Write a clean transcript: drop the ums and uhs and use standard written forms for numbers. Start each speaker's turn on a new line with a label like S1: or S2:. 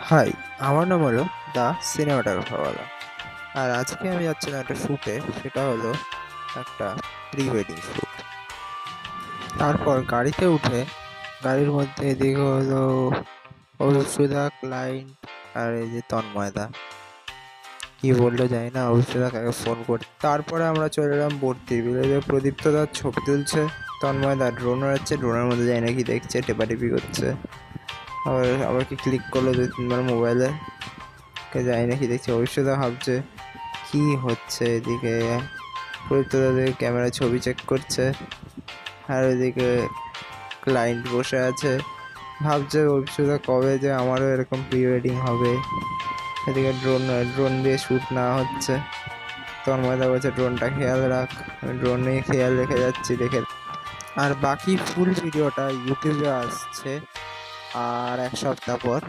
S1: High, আমার নাম হলো দ্য সিনেমাটোগ্রাফারওয়ালা। আর আজকে আমি যাচ্ছিলাম একটা শ্যুটে, সেটা হলো একটা প্রি ওয়েডিং শ্যুট। তারপর গাড়িতে উঠে গাড়ির মধ্যে এদিকে হলো অভিষেদা ক্লায়েন্ট আর এই যে তন্ময়দা কি বললো জানি না, অভিষেদা কাকে ফোন করে। তারপরে আমরা চলে এলাম বর্তির বিলে, প্রদীপ্ত দার ছবি তুলছে, তন্ময়দা ড্রোন উড়াচ্ছে, ড্রোনের মধ্যে যাই নাকি দেখছে, টেপাটেপি করছে। আবার আবার কি ক্লিক করলো 2-3 বার মোবাইলে, কে যাই নাকি দেখছে। অভিষেদা ভাবছে কি হচ্ছে এদিকে, প্রদীপ্তদাদের ক্যামেরা ছবি চেক করছে, আর ওইদিকে ক্লায়েন্ট বসে আছে ভাবছে অভিষেদা কবে যে আমারও এরকম প্রি ওয়েডিং হবে। এদিকে ড্রোন ড্রোন দিয়ে শ্যুট না হচ্ছে, তন্ময়দা বলছে ড্রোনটা খেয়াল রাখ। আমি ড্রোন নিয়ে খেয়াল রেখে যাচ্ছি, দেখে। আর বাকি ফুল ভিডিওটা ইউটিউবে আসছে আর 1 সপ্তাহ পর।